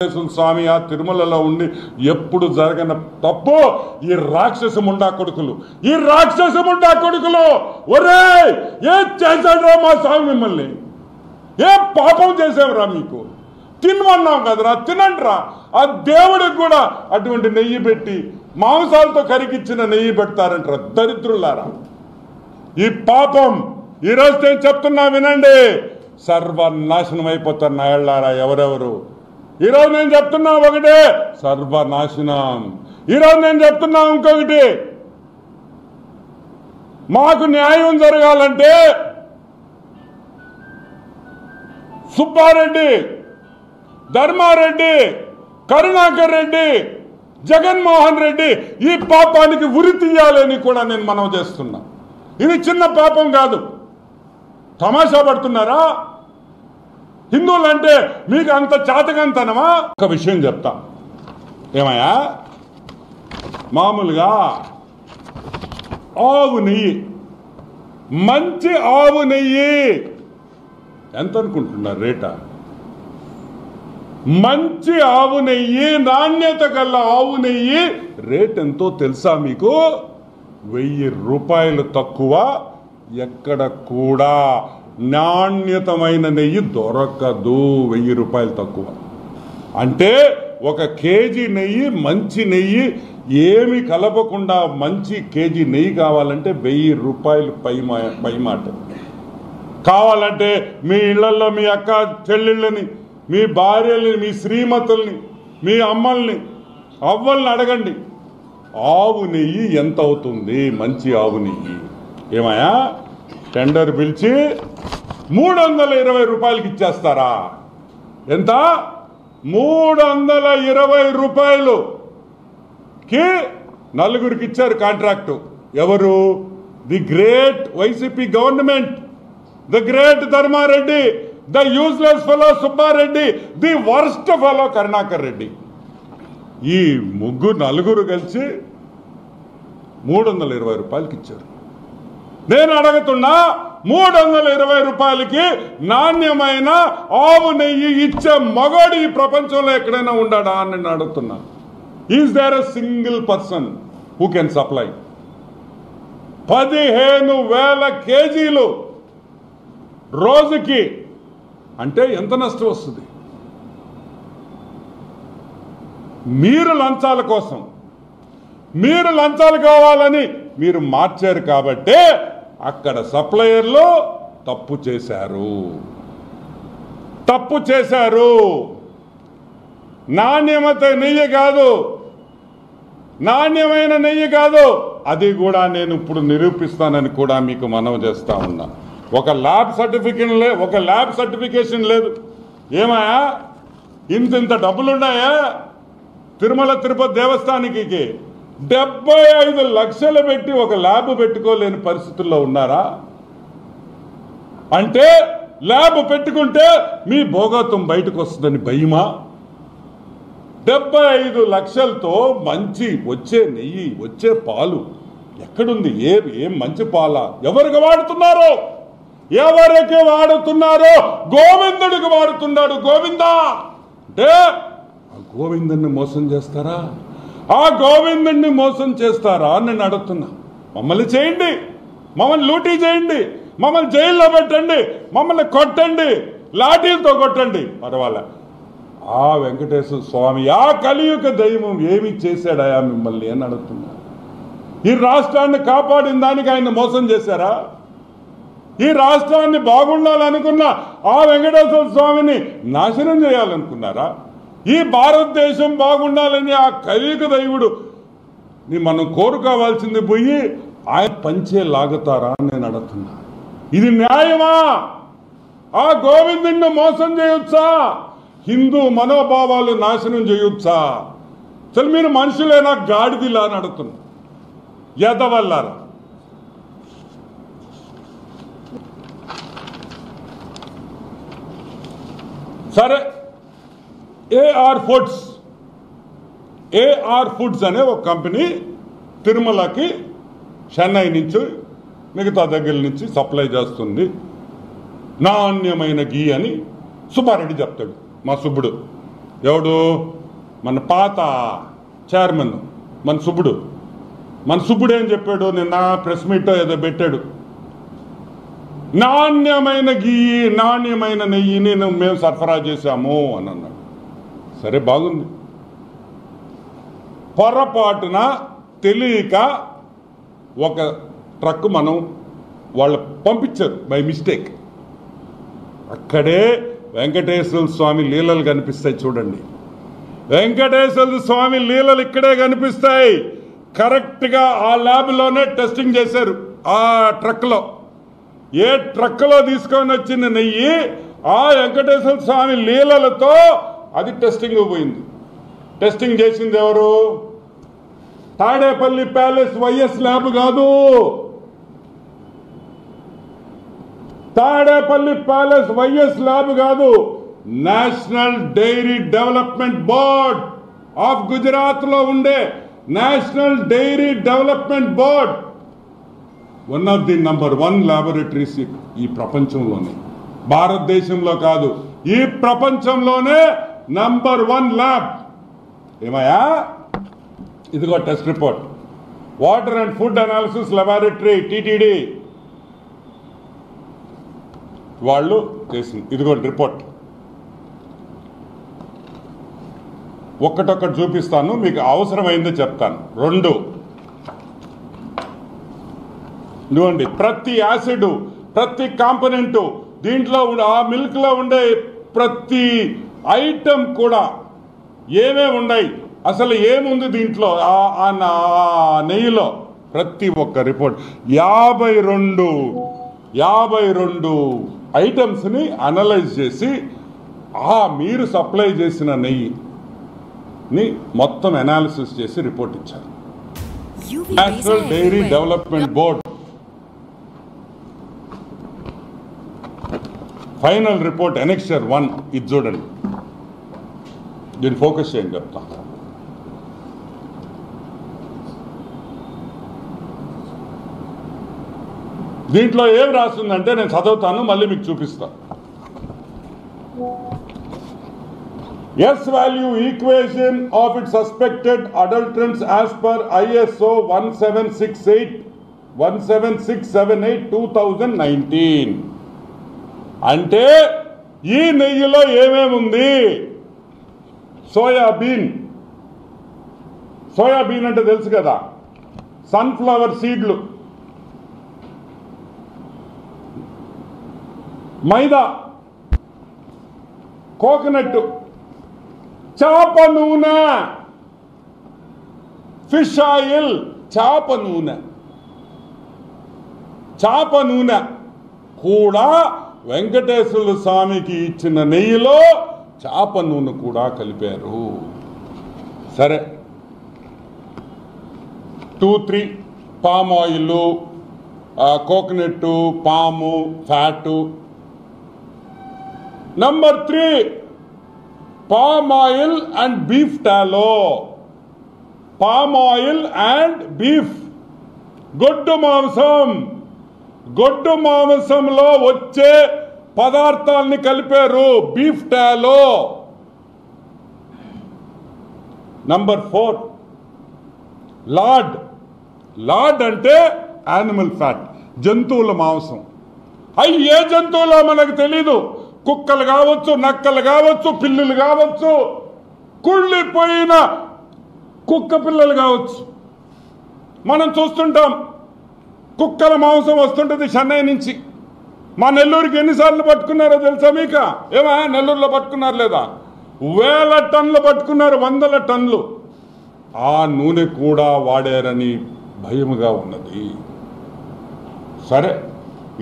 స్వామి ఆ తిరుమలలో ఉండి ఎప్పుడు జరగన తప్పు ఈ రాక్షస ముండా కొడుకులు ఒరే ఏ చేశాడ్రా మా స్వామి మిమ్మల్ని ఏ పాపం చేసావురా మీకు తినమన్నాం కదరా తినండిరా ఆ దేవుడికి కూడా అటువంటి నెయ్యి పెట్టి మాంసాలతో కరిగిచ్చిన నెయ్యి పెడతారంటారా దరిద్రులారా ఈ పాపం ఈరోజు నేను చెప్తున్నా వినండి సర్వనాశనం అయిపోతారు నాయళ్ళారా ఎవరెవరు ఈరోజు నేను చెప్తున్నా ఒకటే సర్వనాశనం ఈరోజు నేను చెప్తున్నా ఇంకొకటి మాకు న్యాయం జరగాలంటే సుబ్బారెడ్డి ధర్మారెడ్డి కరుణాకర్ రెడ్డి జగన్మోహన్ రెడ్డి ఈ పాపానికి ఉరి తీయాలని కూడా నేను మనవి చేస్తున్నా ఇది చిన్న పాపం కాదు తమాషా పడుతున్నారా హిందువులంటే మీకు అంత చాతకంతనమా ఒక విషయం చెప్తా ఏమయ్యా మామూలుగా ఆవు నెయ్యి మంచి ఆవు నెయ్యి ఎంత అనుకుంటున్నారు రేటా మంచి ఆవు నెయ్యి నాణ్యత గల ఆవు నెయ్యి రేట్ ఎంతో తెలుసా మీకు 1000 రూపాయలు తక్కువ ఎక్కడ కూడా నాణ్యతమైన నెయ్యి దొరకదు 1000 రూపాయలు తక్కువ అంటే ఒక కేజీ నెయ్యి మంచి నెయ్యి ఏమి కలపకుండా మంచి కేజీ నెయ్యి కావాలంటే 1000 రూపాయలు పై మాట కావాలంటే మీ ఇళ్లలో మీ అక్క చెల్లెళ్ళని మీ భార్యల్ని మీ శ్రీమతుల్ని మీ అమ్మల్ని అవ్వల్ని అడగండి ఆవు నెయ్యి ఎంత అవుతుంది మంచి ఆవు నెయ్యి ఏమయ్యా టెండర్ పిలిచి 320 రూపాయలకి ఇచ్చేస్తారా ఎంత 320 రూపాయలుకి నలుగురికి ఇచ్చారు కాంట్రాక్టు ఎవరు the great YCP government the great Dharma Reddy the useless fellow Subba Reddy the worst fellow Karunakar Reddy ఈ నలుగురు కలిసి 320 రూపాయలకి ఇచ్చారు నేను అడుగుతున్నా 320 రూపాయలకి నాణ్యమైన ఆవు నెయ్యి ఇచ్చే మగోడు ఈ ప్రపంచంలో ఎక్కడైనా ఉండాడా అని నేను అడుగుతున్నా is there a single person who can supply 15,000 కేజీలు రోజుకి అంటే ఎంత నష్టం వస్తుంది మీరు లంచాల కోసం మీరు లంచాలు కావాలని మీరు మార్చారు కాబట్టి అక్కడ సప్లయర్లు తప్పు చేశారు నాణ్యమైన నెయ్యి కాదు అది కూడా నేను ఇప్పుడు నిరూపిస్తానని కూడా మీకు మనవి చేస్తా ఉన్నా ఒక ల్యాబ్ సర్టిఫికేషన్ లేదు ఏమయ్యా ఇంత డబ్బులున్నాయా తిరుమల తిరుపతి దేవస్థానానికి 75 లక్షలు పెట్టి ఒక ల్యాబ్ పెట్టుకోలేని పరిస్థితుల్లో ఉన్నారా అంటే ల్యాబ్ పెట్టుకుంటే మీ భోగత్వం బయటకు వస్తుందని భయమా 75 లక్షలతో మంచి వచ్చే నెయ్యి వచ్చే పాలు ఎక్కడుంది ఏం మంచి పాల ఎవరికి వాడుతున్నారో గోవిందుడికి వాడుతున్నాడు గోవిందా అంటే ఆ గోవిందుని మోసం చేస్తారా అని నేను అడుగుతున్నా మమ్మల్ని చేయండి మమ్మల్ని లూటీ చేయండి మమ్మల్ని జైల్లో పెట్టండి మమ్మల్ని కొట్టండి లాఠీలతో కొట్టండి పర్వాలే ఆ వెంకటేశ్వర స్వామి ఆ కలియుగ దైవం ఏమి చేశాడయా మిమ్మల్ని అని అడుగుతున్నా ఈ రాష్ట్రాన్ని కాపాడిన దానికి ఆయన మోసం చేశారా ఈ రాష్ట్రాన్ని బాగుండాలనుకున్న ఆ వెంకటేశ్వర స్వామిని నాశనం చేయాలనుకున్నారా ఈ భారతదేశం బాగుండాలని ఆ కలియుగ దైవుడు మనం కోరుకోవాల్సింది పోయి ఆయన పంచే లాగుతారా అని నేను అడుగుతున్నా ఇది న్యాయమా ఆ గోవిందుని మోసం చేయొచ్చా హిందూ మనోభావాలు నాశనం చేయొచ్చా అసలు మీరు మనుషులేనా గాడిదిలా అని అడుగుతున్నా ఎదవల్లారా సరే ఏఆర్ ఫుడ్స్ అనే ఒక కంపెనీ తిరుమలకి చెన్నై నుంచి మిగతా దగ్గర నుంచి సప్లై చేస్తుంది నాణ్యమైన గీ అని సుబ్బారెడ్డి చెప్తాడు మా సుబ్బుడు ఎవడు? మన పాత చైర్మన్ మన సుబ్బుడు. మన సుబ్బుడు ఏం చెప్పాడు? నిన్న ప్రెస్ మీట్ ఏదో పెట్టాడు, నాణ్యమైన గియ్యి, నాణ్యమైన నెయ్యిని మేము సరఫరా చేశాము అని అన్నాడు. సరే, బాగుంది. పొరపాటున తెలియక ఒక ట్రక్ వాళ్ళు పంపించారు బై మిస్టేక్. అక్కడే వెంకటేశ్వర స్వామి లీలలు కనిపిస్తాయి. చూడండి, వెంకటేశ్వర స్వామి లీలలు ఇక్కడే కనిపిస్తాయి. కరెక్ట్గా ఆ ల్యాబ్లోనే టెస్టింగ్ చేశారు. ఆ ట్రక్లో, ఏ ట్రక్లో తీసుకొని వచ్చిన నెయ్యి ఆ వెంకటేశ్వర స్వామి లీలలతో అది టెస్టింగ్ పోయింది. టెస్టింగ్ చేసింది ఎవరు? తాడేపల్లి ప్యాలెస్ వైఎస్ ల్యాబ్ కాదు. తాడేపల్లి ప్యాలెస్ వైఎస్ ల్యాబ్ కాదు. National dairy development board of Gujarat లో ఉండే National dairy development Board one of the number 1 laboratories ఈ ప్రపంచంలోనే, భారతదేశంలో కాదు, ఈ ప్రపంచంలోనే నంబర్ 1 ల్యాబ్. ఏమయ్యా? ఇదిగో test report, water and food analysis laboratory TTD వాళ్ళు చేసింది. ఇదిగో రిపోర్ట్. ఒక్కటొక్కటి చూపిస్తాను, మీకు అవసరమైందో చెప్తాను. 2, ఇదిగోండి, ప్రతి యాసిడ్, ప్రతి కాంపోనెంటు, దీంట్లో ఆ మిల్క్లో ఉండే ప్రతి ఐటమ్ కూడా ఏమేమి ఉన్నాయి, అసలు ఏముంది దీంట్లో, ఆ నెయ్యిలో, ప్రతి ఒక్క రిపోర్ట్ 52 ఐటమ్స్ని అనలైజ్ చేసి మీరు సప్లై చేసిన నెయ్యిని మొత్తం అనాలిసిస్ చేసి రిపోర్ట్ ఇచ్చారు. National dairy development Board final report annexure 1 ఇది చూడండి. దీన్ని ఫోకస్ చేయండి చెప్తా. దీంట్లో ఏం రాస్తుందంటే నేను చదువుతాను, మళ్ళీ మీకు చూపిస్తా. S value equation of it suspected adulterants as per ISO 17678 2019. అంటే ఈ నెయ్యిలో ఏమేముంది? సోయాబీన్ అంటే తెలుసు కదా, సన్ఫ్లవర్ సీడ్లు, మైదా, కోకోనట్, చేప నూనె, ఫిష్ ఆయిల్, చేప నూనె కూడా వెంకటేశ్వర స్వామికి ఇచ్చిన నెయ్యిలో చేప నూనె కూడా కలిపారు. సరే, 2-3 పామ్ ఆయిల్, కోకోనట్, పాము, fat. Number 3 palm oil and beef టాలో. Palm oil and beef, గొడ్డు మాంసంలో వచ్చే పదార్థాలని కలిపారు బీఫ్ టాలో. నంబర్ 4 లార్డ్ అంటే యానిమల్ ఫ్యాట్, జంతువుల మాంసం. అవి ఏ జంతువులో మనకు తెలీదు. కుక్కలు కావచ్చు, నక్కలు కావచ్చు, పిల్లులు కావచ్చు, కుళ్ళిపోయిన కుక్క పిల్లలు కావచ్చు. మనం చూస్తుంటాం, కుక్కల మాంసం వస్తుంటుంది చెన్నై నుంచి. మా నెల్లూరుకి ఎన్నిసార్లు పట్టుకున్నారో తెలుసా మీకు? ఏమా నెల్లూరులో పట్టుకున్నారు లేదా? 1000 టన్నులు పట్టుకున్నారు, 100 టన్నులు. ఆ నూనె కూడా వాడారని భయముగా ఉన్నది. సరే,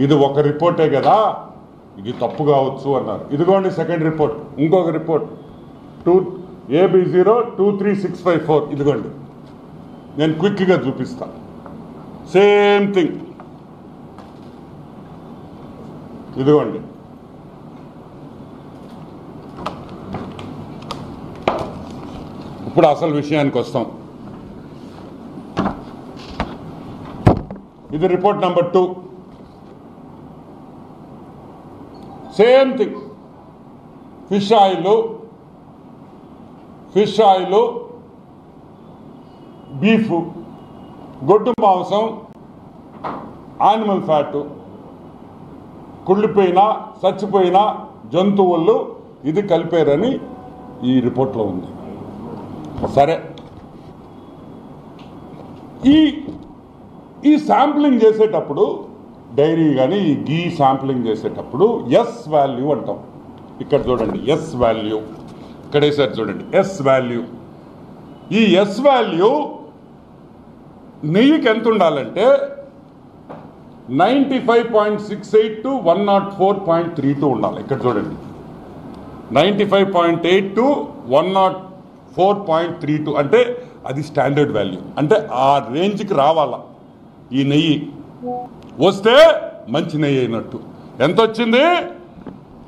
ఇది ఒక రిపోర్టే కదా, ఇది తప్పు కావచ్చు అన్నారు. ఇదిగోండి సెకండ్ రిపోర్ట్, ఇంకొక రిపోర్ట్ AB0236554. ఇదిగోండి, నేను క్విక్గా చూపిస్తాను. Same thing. ఇదిగోండి, ఇప్పుడు అసలు విషయానికి వస్తాం. ఇది report number 2. Same thing. Fish oil, fish oil, beef, గొడ్డు మాంసం, యానిమల్ ఫ్యాట్, కుళ్ళిపోయిన చచ్చిపోయిన జంతువులు ఇది కలిపారని ఈ రిపోర్ట్లో ఉంది. సరే, ఈ శాంప్లింగ్ చేసేటప్పుడు డైరీ కానీ ఈ గీ శాంప్లింగ్ చేసేటప్పుడు ఎస్ వాల్యూ అంటాం. ఇక్కడ చూడండి ఎస్ వాల్యూ, ఇక్కడ వేసారు చూడండి ఎస్ వాల్యూ. ఈ ఎస్ వాల్యూ నెయ్యికి ఎంత ఉండాలంటే 95.68 to 104.32 ఉండాలి. ఇక్కడ చూడండి 95.8 to 104.32 అంటే అది స్టాండర్డ్ వాల్యూ. అంటే ఆ రేంజ్కి రావాలా ఈ నెయ్యి. వస్తే మంచి నెయ్యి అయినట్టు. ఎంత వచ్చింది?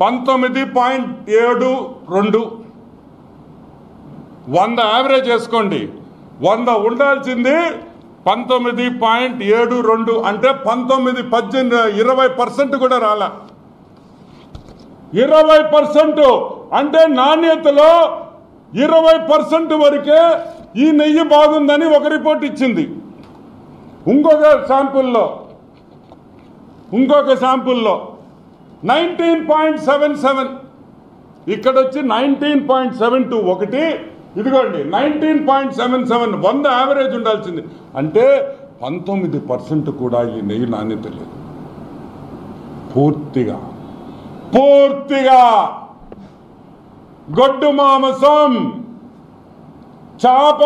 19.72. 100 యావరేజ్ వేసుకోండి. 100 ఉండాల్సింది 19.72 అంటే 20% కూడా రాలా. 20% అంటే నాణ్యతలో 20% వరకే ఈ నెయ్యి బాగుందని ఒక రిపోర్ట్ ఇచ్చింది. ఇంకొక శాంపుల్లో 19.77, ఇక్కడ వచ్చి 19.72 ఒకటి, ఇదిగోండి 19.77. 100 యావరేజ్ ఉండాల్సింది. అంటే 19% కూడా ఈ నెయ్యి నాణ్యత లేదు. పూర్తిగా గొడ్డు మాంసం, చాప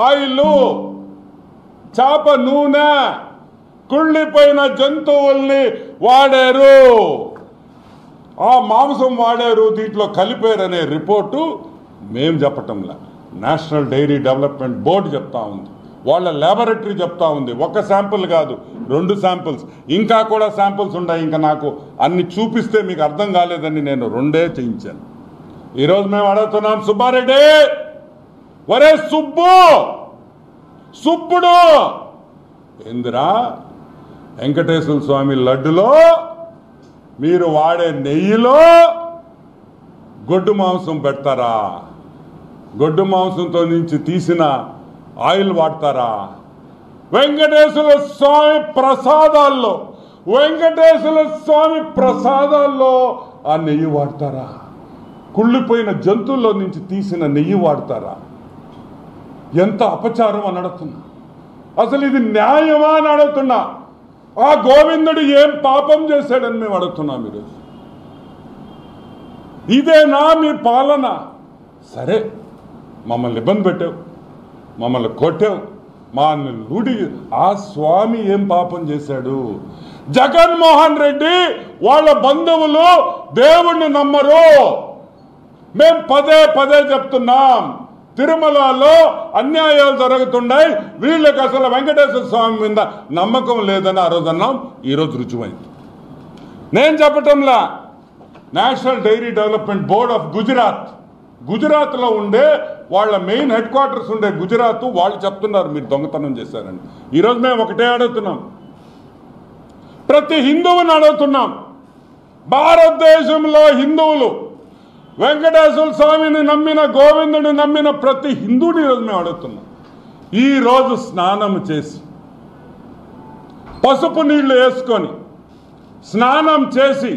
ఆయిల్, చాప నూనె, కుళ్ళిపోయిన జంతువుల్ని వాడారు, ఆ మాంసం వాడారు, దీంట్లో కలిపారనే రిపోర్టు మేము చెప్పటంలా, నేషనల్ డైరీ డెవలప్మెంట్ బోర్డు చెప్తా ఉంది. వాళ్ళ ల్యాబొరేటరీ చెప్తా ఉంది. ఒక శాంపుల్ కాదు, 2 శాంపుల్స్, ఇంకా కూడా శాంపుల్స్ ఉన్నాయి. ఇంకా నాకు అన్ని చూపిస్తే మీకు అర్థం కాలేదని నేను 2 చేయించాను. ఈరోజు మేము అడుగుతున్నాం, సుబ్బారెడ్డి, ఒరే సుబ్బుడు ఏందిరా, వెంకటేశ్వర స్వామి లడ్డులో మీరు వాడే నెయ్యిలో గొడ్డు మాంసం పెడతారా? గొడ్డు మాంసంతో నుంచి తీసిన ఆయిల్ వాడతారా? వెంకటేశ్వర స్వామి ప్రసాదాల్లో ఆ నెయ్యి వాడతారా? కుళ్ళిపోయిన జంతువుల్లో నుంచి తీసిన నెయ్యి వాడతారా? ఎంత అపచారం అని అడుగుతున్నా. అసలు ఇది న్యాయమా అని అడుగుతున్నా. ఆ గోవిందుడు ఏం పాపం చేశాడని మేము అడుగుతున్నాం ఈరోజు. ఇదేనా మీ పాలన? సరే, మమ్మల్ని ఇబ్బంది పెట్టావు, మమ్మల్ని కొట్టావు, మా లూడి. ఆ స్వామి ఏం పాపం చేశాడు? జగన్మోహన్ రెడ్డి వాళ్ళ బంధువులు దేవుణ్ణి నమ్మరు. మేం పదే చెప్తున్నాం, తిరుమలలో అన్యాయాలు జరుగుతున్నాయి, వీళ్ళకి అసలు వెంకటేశ్వర స్వామి మీద నమ్మకం లేదని ఆ రోజు అన్నాం. ఈరోజు రుజువైంది. నేను చెప్పటంలా, national dairy development board of గుజరాత్లో ఉండే వాళ్ళ మెయిన్ హెడ్ క్వార్టర్స్ ఉండే గుజరాత్ వాళ్ళు చెప్తున్నారు మీరు దొంగతనం చేశారని. ఈరోజు మేము ఒకటే అడుగుతున్నాం, ప్రతి హిందువుని అడుగుతున్నాం. భారతదేశంలో హిందువులు వెంకటేశ్వర స్వామిని నమ్మిన, గోవిందుని నమ్మిన ప్రతి హిందువుని ఈరోజు మేము అడుగుతున్నాం, ఈరోజు స్నానం చేసి పసుపు నీళ్లు వేసుకొని స్నానం చేసి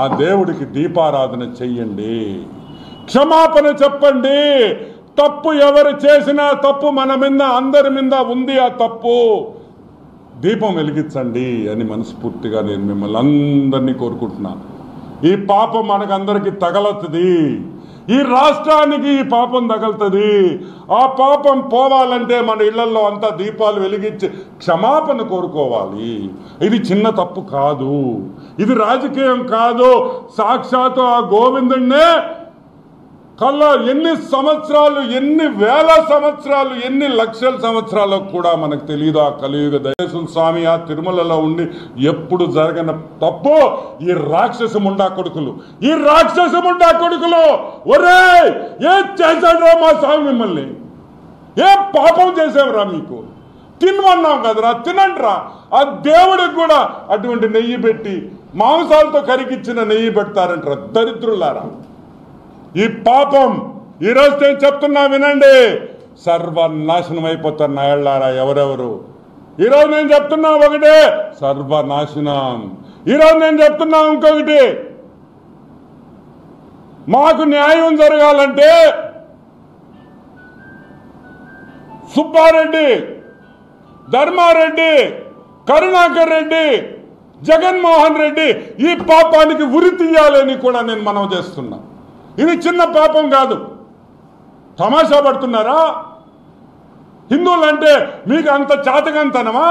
ఆ దేవుడికి దీపారాధన చెయ్యండి, క్షమాపణ చెప్పండి. తప్పు ఎవరు చేసినా తప్పు మన మీద, అందరి మీద ఉంది. ఆ తప్పు దీపం వెలిగించండి అని మనస్ఫూర్తిగా నేను మిమ్మల్ని అందరినీ కోరుకుంటున్నాను. ఈ పాపం మనకందరికి తగలుతుంది, ఈ రాష్ట్రానికి ఈ పాపం తగలుతుంది. ఆ పాపం పోవాలంటే మన ఇళ్లలో అంతా దీపాలు వెలిగించి క్షమాపణ కోరుకోవాలి. ఇది చిన్న తప్పు కాదు, ఇది రాజకీయం కాదు. సాక్షాత్తు ఆ గోవిందుడినే కల్లా ఎన్ని సంవత్సరాలు, ఎన్ని వేల సంవత్సరాలు, ఎన్ని లక్షల సంవత్సరాలు కూడా మనకు తెలియదు. ఆ కలియుగ దైవేశ్వర స్వామి ఆ తిరుమలలో ఉండి ఎప్పుడు జరగని తప్పు ఈ రాక్షస ముండా కొడుకులు ఒరే ఏం చేశాడ్రా మా స్వామి మిమ్మల్ని? ఏం పాపం చేసావురా? మీకు తినమన్నాం కదరా, తినండిరా. ఆ దేవుడికి కూడా అటువంటి నెయ్యి పెట్టి మాంసాలతో కరిగిచ్చిన నెయ్యి పెడతారంటారా? దరిద్రులారా, ఈ పాపం ఈరోజు నేను చెప్తున్నా వినండి, సర్వనాశనం అయిపోతారు నాయళ్ళారా ఎవరెవరు. ఈరోజు నేను చెప్తున్నా ఒకటే, సర్వనాశనం. ఈరోజు నేను చెప్తున్నా ఇంకొకటి, మాకు న్యాయం జరగాలంటే సుబ్బారెడ్డి, ధర్మారెడ్డి, కరుణాకర్ రెడ్డి, జగన్మోహన్ రెడ్డి ఈ పాపానికి ఉరి తీయాలని కూడా నేను మనవి చేస్తున్నా. ఇది చిన్న పాపం కాదు. తమాషా పడుతున్నారా? హిందువులంటే మీకు అంత చాతకంతనమా?